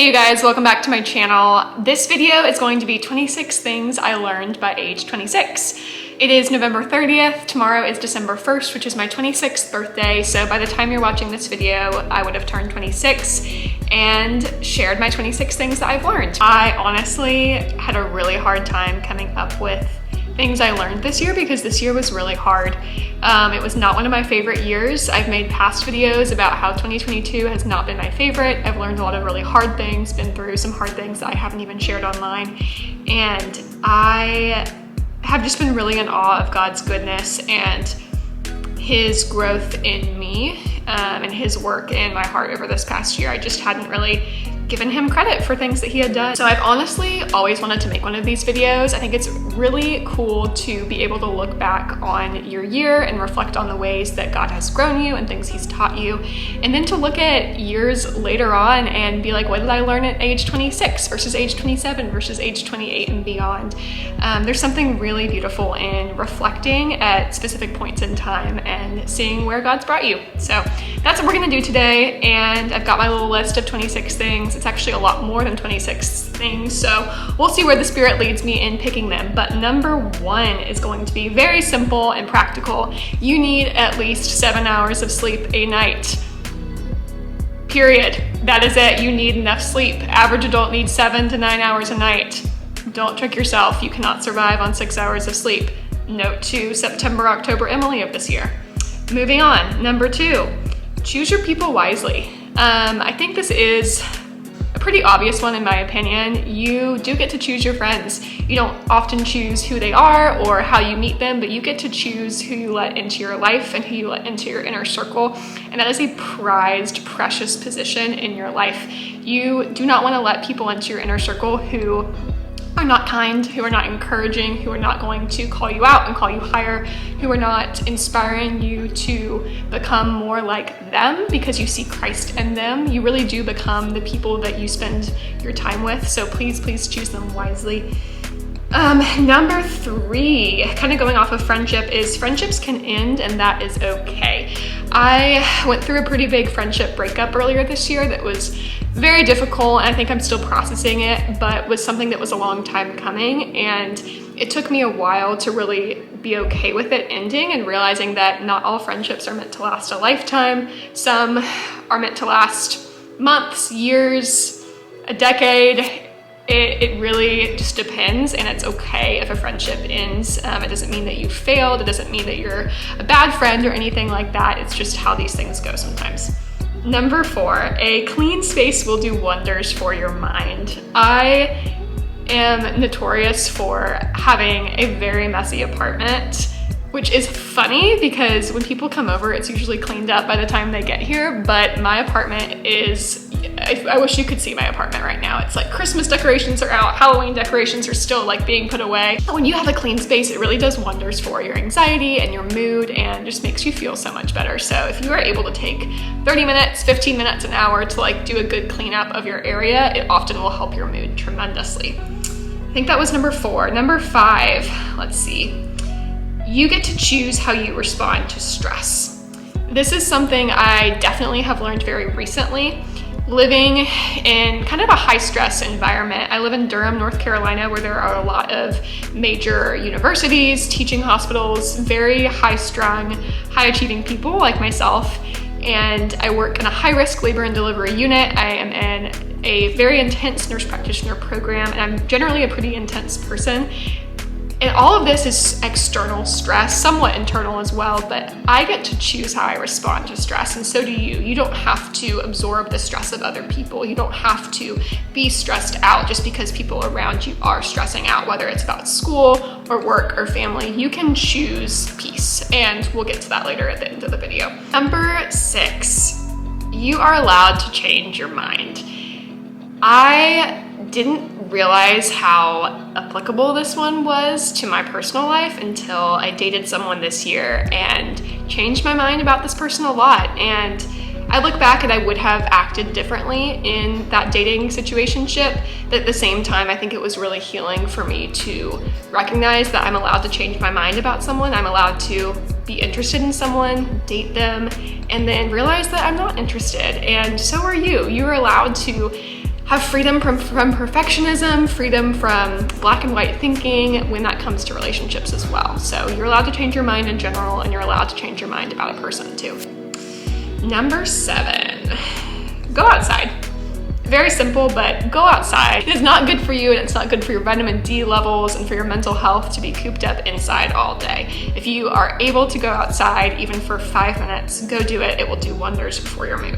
you guys, welcome back to my channel. This video is going to be 26 things I learned by age 26. It is November 30th, tomorrow is December 1st, which is my 26th birthday. So by the time you're watching this video, I would have turned 26 and shared my 26 things that I've learned. I honestly had a really hard time coming up with things I learned this year because this year was really hard. It was not one of my favorite years. I've made past videos about how 2022 has not been my favorite. I've learned a lot of really hard things, been through some hard things that I haven't even shared online. And I have just been really in awe of God's goodness and his growth in me and his work in my heart over this past year. I just hadn't really given him credit for things that he had done. So I've honestly always wanted to make one of these videos. I think it's really cool to be able to look back on your year and reflect on the ways that God has grown you and things he's taught you. And then to look at years later on and be like, what did I learn at age 26 versus age 27 versus age 28 and beyond? There's something really beautiful in reflecting at specific points in time and seeing where God's brought you. So that's what we're gonna do today. And I've got my little list of 26 things. It's actually a lot more than 26 things, so we'll see where the Spirit leads me in picking them. But number one is going to be very simple and practical. You need at least 7 hours of sleep a night. Period. That is it. You need enough sleep. Average adult needs 7 to 9 hours a night. Don't trick yourself. You cannot survive on 6 hours of sleep. Note to September, October Emily of this year. Moving on. Number two, choose your people wisely. I think this is a pretty obvious one in my opinion. You do get to choose your friends. You don't often choose who they are or how you meet them, but you get to choose who you let into your life and who you let into your inner circle. And that is a prized, precious position in your life. You do not want to let people into your inner circle who are not kind, who are not encouraging, who are not going to call you out and call you higher, who are not inspiring you to become more like them because you see Christ in them. You really do become the people that you spend your time with. So please, please choose them wisely. Number three, kind of going off of friendship, is friendships can end and that is okay. I went through a pretty big friendship breakup earlier this year that was very difficult, and I think I'm still processing it, but was something that was a long time coming, and it took me a while to really be okay with it ending and realizing that not all friendships are meant to last a lifetime. Some are meant to last months, years, a decade. It really just depends, and it's okay if a friendship ends. It doesn't mean that you failed. It doesn't mean that you're a bad friend or anything like that. It's just how these things go sometimes. Number four, a clean space will do wonders for your mind. I am notorious for having a very messy apartment, which is funny because when people come over, it's usually cleaned up by the time they get here, but my apartment is, I wish you could see my apartment right now. It's like Christmas decorations are out, Halloween decorations are still like being put away. When you have a clean space, it really does wonders for your anxiety and your mood and just makes you feel so much better. So if you are able to take 30 minutes, 15 minutes, an hour to like do a good cleanup of your area, it often will help your mood tremendously. I think that was number four. Number five, let's see. You get to choose how you respond to stress. This is something I definitely have learned very recently. Living in kind of a high stress environment. I live in Durham, North Carolina, where there are a lot of major universities, teaching hospitals, very high strung, high achieving people like myself. And I work in a high risk labor and delivery unit. I am in a very intense nurse practitioner program, and I'm generally a pretty intense person. And all of this is external stress, somewhat internal as well, but I get to choose how I respond to stress, and so do you. You don't have to absorb the stress of other people. You don't have to be stressed out just because people around you are stressing out, whether it's about school or work or family. You can choose peace, and we'll get to that later at the end of the video. Number six, you are allowed to change your mind. I didn't realize how applicable this one was to my personal life until I dated someone this year and changed my mind about this person a lot. And I look back and I would have acted differently in that dating situationship, but at the same time, I think it was really healing for me to recognize that I'm allowed to change my mind about someone. I'm allowed to be interested in someone, date them, and then realize that I'm not interested. And so are you. You're allowed to have freedom from perfectionism, freedom from black and white thinking when that comes to relationships as well. So you're allowed to change your mind in general, and you're allowed to change your mind about a person too. Number 7, go outside. Very simple, but go outside. It is not good for you, and it's not good for your vitamin D levels and for your mental health to be cooped up inside all day. If you are able to go outside, even for 5 minutes, go do it. It will do wonders for your mood.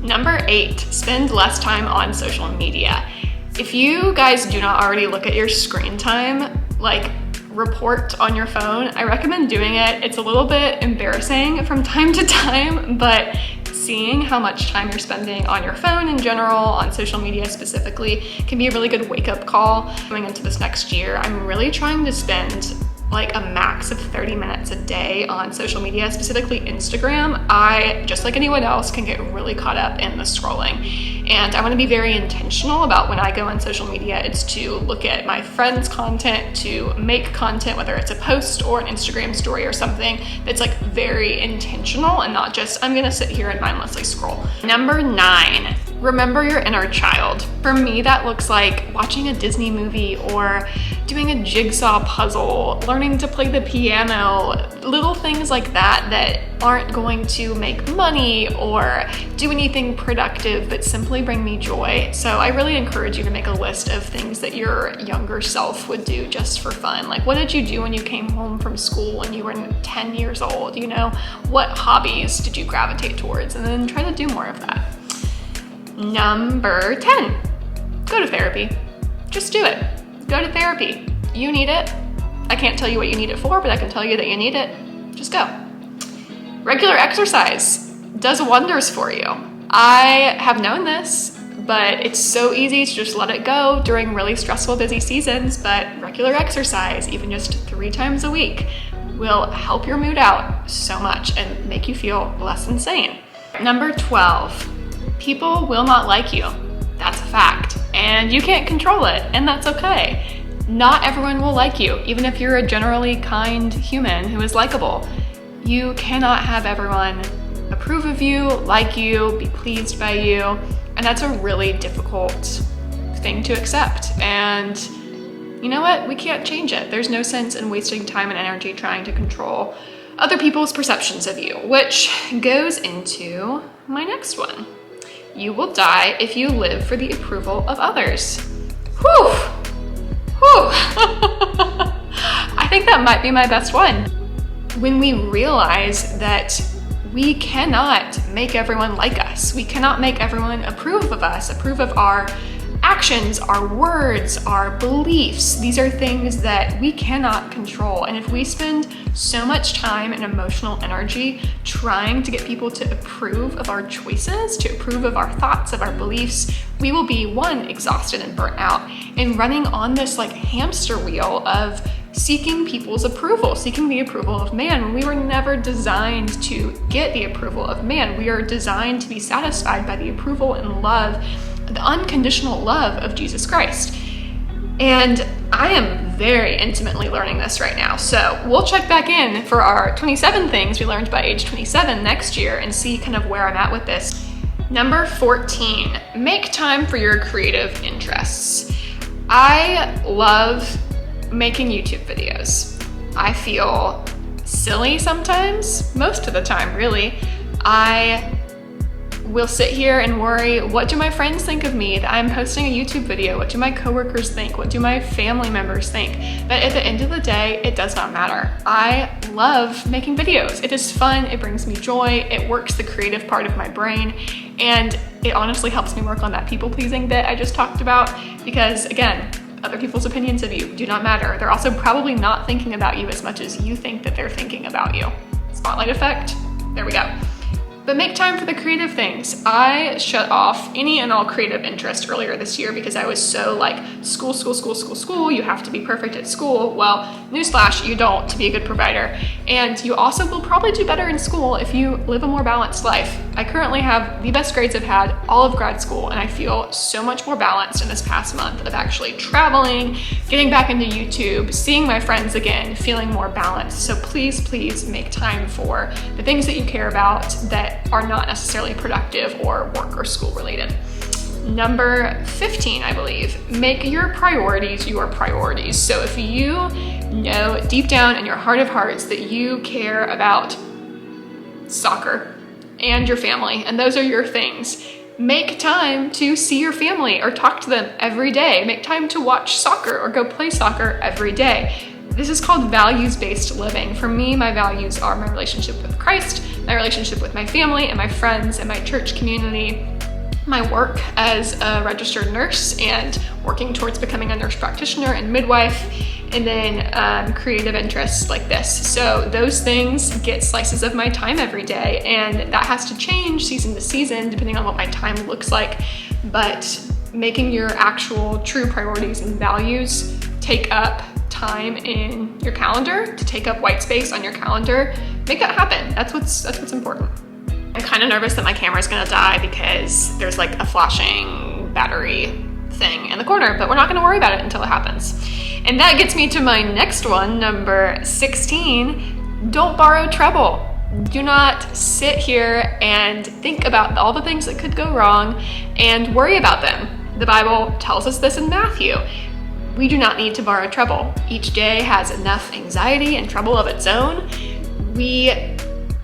Number 8, spend less time on social media. If you guys do not already look at your screen time, like report on your phone, I recommend doing it. It's a little bit embarrassing from time to time, but seeing how much time you're spending on your phone in general, on social media specifically, can be a really good wake-up call. Going into this next year, I'm really trying to spend like a max of 30 minutes a day on social media, specifically Instagram. I, just like anyone else, can get really caught up in the scrolling. And I want to be very intentional about when I go on social media. It's to look at my friends' content, to make content, whether it's a post or an Instagram story or something that's like very intentional and not just, I'm gonna sit here and mindlessly scroll. Number 9, remember your inner child. For me, that looks like watching a Disney movie or doing a jigsaw puzzle, learning to play the piano, little things like that that aren't going to make money or do anything productive but simply bring me joy. So I really encourage you to make a list of things that your younger self would do just for fun. Like, what did you do when you came home from school when you were 10 years old? You know, what hobbies did you gravitate towards? And then try to do more of that. Number 10, go to therapy. Just do it. Go to therapy. You need it. I can't tell you what you need it for, but I can tell you that you need it. Just go. Regular exercise does wonders for you. I have known this, but it's so easy to just let it go during really stressful, busy seasons. But regular exercise, even just 3 times a week, will help your mood out so much and make you feel less insane. Number 12, people will not like you. That's a fact. And you can't control it, and that's okay. Not everyone will like you, even if you're a generally kind human who is likable. You cannot have everyone approve of you, like you, be pleased by you, and that's a really difficult thing to accept. And you know what? We can't change it. There's no sense in wasting time and energy trying to control other people's perceptions of you, which goes into my next one. You will die if you live for the approval of others. Whew! Whew! I think that might be my best one. When we realize that we cannot make everyone like us, we cannot make everyone approve of us, approve of our actions, our words, our beliefs. These are things that we cannot control. And if we spend so much time and emotional energy trying to get people to approve of our choices, to approve of our thoughts, of our beliefs, we will be, 1, exhausted and burnt out, and running on this like hamster wheel of seeking people's approval, seeking the approval of man. We were never designed to get the approval of man. We are designed to be satisfied by the approval and love, the unconditional love of Jesus Christ. And I am very intimately learning this right now. So we'll check back in for our 27 things we learned by age 27 next year and see kind of where I'm at with this. Number 14, make time for your creative interests. I love making YouTube videos. I feel silly sometimes, most of the time really. I will sit here and worry, what do my friends think of me that I'm posting a YouTube video? What do my coworkers think? What do my family members think? But at the end of the day, it does not matter. I love making videos. It is fun, it brings me joy, it works the creative part of my brain, and it honestly helps me work on that people-pleasing bit I just talked about, because again, other people's opinions of you do not matter. They're also probably not thinking about you as much as you think that they're thinking about you. Spotlight effect, there we go. But make time for the creative things. I shut off any and all creative interest earlier this year because I was so like, school, you have to be perfect at school. Well, newsflash, you don't to be a good provider. And you also will probably do better in school if you live a more balanced life. I currently have the best grades I've had all of grad school, and I feel so much more balanced in this past month of actually traveling, getting back into YouTube, seeing my friends again, feeling more balanced. So please, please make time for the things that you care about that are not necessarily productive or work or school related. Number 15, I believe, make your priorities your priorities. So if you know deep down in your heart of hearts that you care about soccer and your family, and those are your things, make time to see your family or talk to them every day. Make time to watch soccer or go play soccer every day. This is called values-based living. For me, my values are my relationship with Christ, my relationship with my family and my friends and my church community, my work as a registered nurse and working towards becoming a nurse practitioner and midwife, and then creative interests like this. So those things get slices of my time every day, and that has to change season to season depending on what my time looks like. But making your actual true priorities and values take up time in your calendar, to take up white space on your calendar, make that happen. That's what's important. I'm kind of nervous that my camera is gonna die because there's like a flashing battery thing in the corner, but we're not gonna worry about it until it happens. And that gets me to my next one, number 16, don't borrow trouble. Do not sit here and think about all the things that could go wrong and worry about them. The Bible tells us this in Matthew. We do not need to borrow trouble. Each day has enough anxiety and trouble of its own. We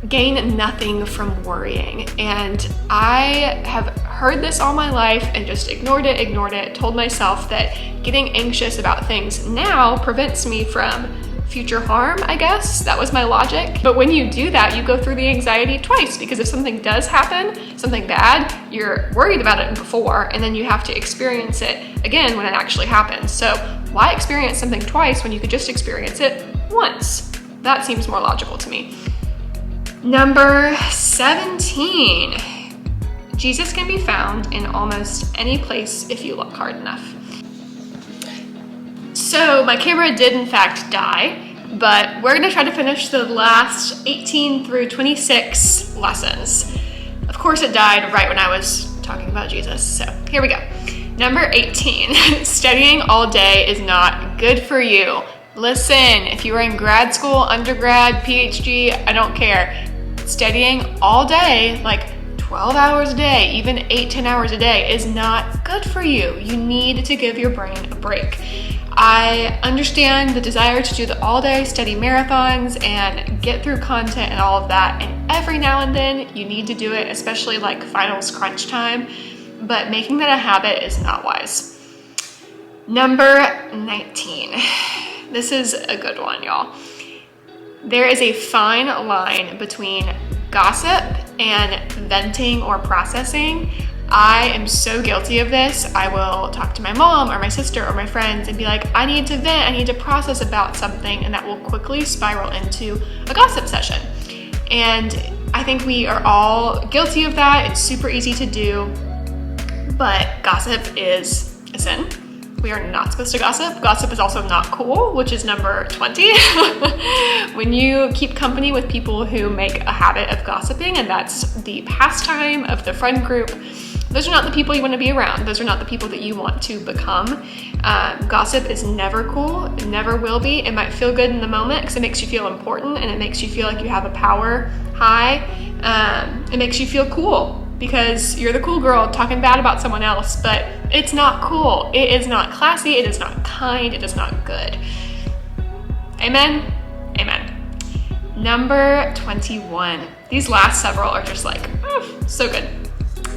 gain nothing from worrying. And I have heard this all my life and just ignored it, told myself that getting anxious about things now prevents me from future harm, I guess. That was my logic. But when you do that, you go through the anxiety twice, because if something does happen, something bad, you're worried about it before, and then you have to experience it again when it actually happens. So why experience something twice when you could just experience it once? That seems more logical to me. Number 17, Jesus can be found in almost any place if you look hard enough. So my camera did in fact die, but we're gonna try to finish the last 18 through 26 lessons. Of course it died right when I was talking about Jesus, so here we go. Number 18, studying all day is not good for you. Listen, if you are in grad school, undergrad, PhD, I don't care. Studying all day, like 12 hours a day, even 8-10 hours a day, is not good for you. You need to give your brain a break. I understand the desire to do the all-day study marathons and get through content and all of that, and every now and then you need to do it, especially like finals crunch time, but making that a habit is not wise. Number 19. This is a good one, y'all. There is a fine line between gossip and venting or processing. I am so guilty of this. I will talk to my mom or my sister or my friends and be like, I need to vent, I need to process about something, and that will quickly spiral into a gossip session. And I think we are all guilty of that. It's super easy to do, but gossip is a sin. We are not supposed to gossip. Gossip is also not cool, which is number 20. When you keep company with people who make a habit of gossiping, and that's the pastime of the friend group, those are not the people you want to be around. Those are not the people that you want to become. Gossip is never cool. It never will be. It might feel good in the moment because it makes you feel important and it makes you feel like you have a power high. It makes you feel cool because you're the cool girl talking bad about someone else, but it's not cool. It is not classy. It is not kind. It is not good. Amen? Amen. Number 21. These last several are just like, so good.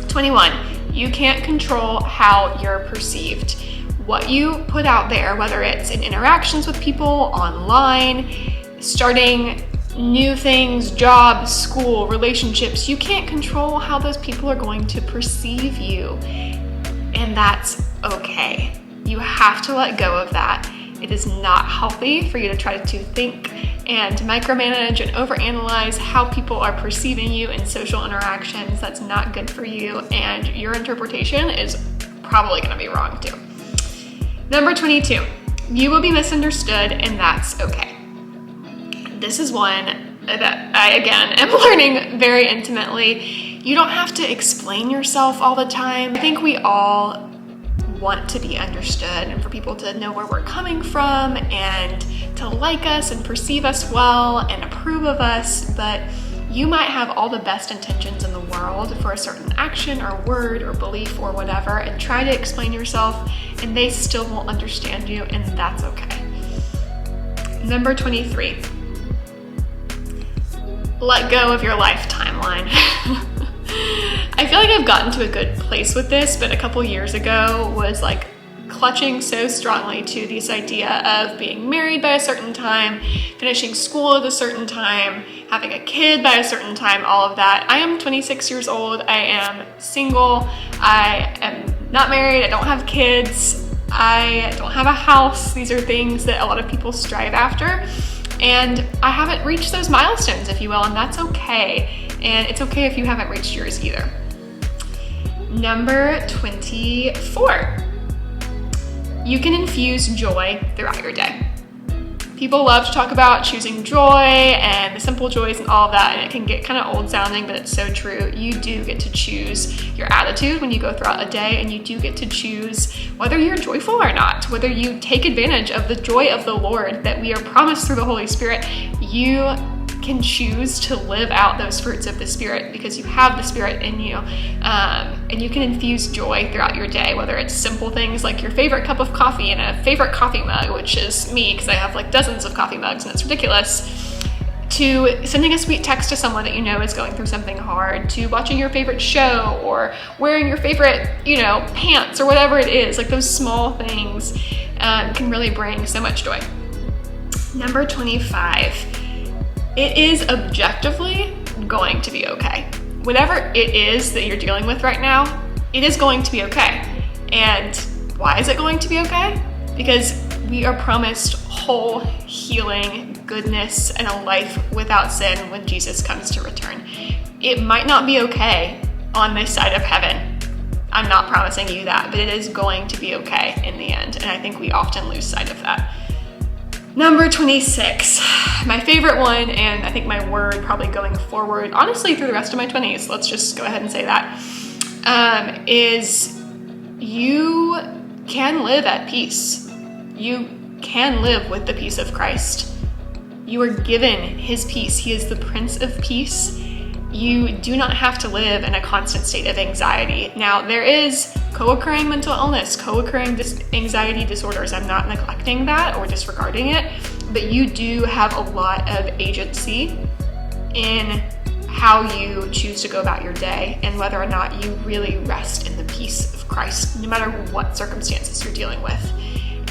21, you can't control how you're perceived. What you put out there, whether it's in interactions with people, online, starting new things, jobs, school, relationships, you can't control how those people are going to perceive you. And that's okay. You have to let go of that. It is not healthy for you to try to think and micromanage and overanalyze how people are perceiving you in social interactions. That's not good for you, and your interpretation is probably gonna be wrong too. Number 22, you will be misunderstood, and that's okay. This is one that I, again, am learning very intimately. You don't have to explain yourself all the time. I think we all want to be understood and for people to know where we're coming from and to like us and perceive us well and approve of us, but You might have all the best intentions in the world for a certain action or word or belief or whatever, and try to explain yourself, and they still won't understand you, and that's okay. Number 23, let go of your life timeline. I feel like I've gotten to a good place with this, but a couple years ago was like clutching so strongly to this idea of being married by a certain time, finishing school at a certain time, having a kid by a certain time, all of that. I am 26 years old. I am single. I am not married. I don't have kids. I don't have a house. These are things that a lot of people strive after. And I haven't reached those milestones, if you will, and that's okay. And it's okay if you haven't reached yours either. Number 24. You can infuse joy throughout your day. People love to talk about choosing joy and the simple joys and all of that, and it can get kind of old sounding, but it's so true. You do get to choose your attitude when you go throughout a day, and you do get to choose whether you're joyful or not, whether you take advantage of the joy of the Lord that we are promised through the Holy Spirit. You can choose to live out those fruits of the Spirit because you have the Spirit in you, and you can infuse joy throughout your day, whether it's simple things like your favorite cup of coffee in a favorite coffee mug, which is me because I have like dozens of coffee mugs and it's ridiculous, to sending a sweet text to someone that you know is going through something hard, to watching your favorite show or wearing your favorite, pants or whatever it is. Like those small things can really bring so much joy. Number 25. It is objectively going to be okay. Whatever it is that you're dealing with right now, it is going to be okay. And why is it going to be okay? Because we are promised whole, healing, goodness, and a life without sin when Jesus comes to return. It might not be okay on this side of heaven. I'm not promising you that, but it is going to be okay in the end. And I think we often lose sight of that. Number 26, my favorite one, and I think my word probably going forward, honestly through the rest of my 20s, let's just go ahead and say that, is you can live at peace. You can live with the peace of Christ. You are given his peace. He is the Prince of Peace. You do not have to live in a constant state of anxiety. Now, there is co-occurring mental illness, co-occurring anxiety disorders. I'm not neglecting that or disregarding it, but you do have a lot of agency in how you choose to go about your day and whether or not you really rest in the peace of Christ, no matter what circumstances you're dealing with.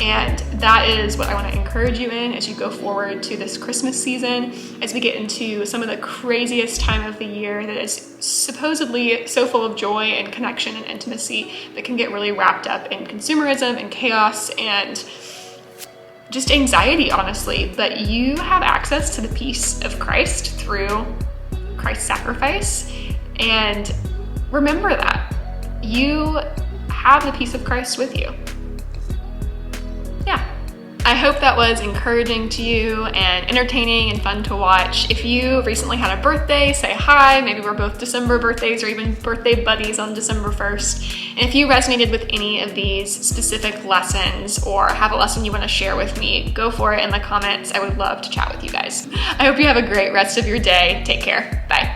And that is what I want to encourage you in as you go forward to this Christmas season, as we get into some of the craziest time of the year that is supposedly so full of joy and connection and intimacy, that can get really wrapped up in consumerism and chaos and just anxiety, honestly. But you have access to the peace of Christ through Christ's sacrifice. And remember that. You have the peace of Christ with you. Yeah. I hope that was encouraging to you and entertaining and fun to watch. If you recently had a birthday, say hi. Maybe we're both December birthdays or even birthday buddies on December 1st. And if you resonated with any of these specific lessons or have a lesson you want to share with me, go for it in the comments. I would love to chat with you guys. I hope you have a great rest of your day. Take care. Bye.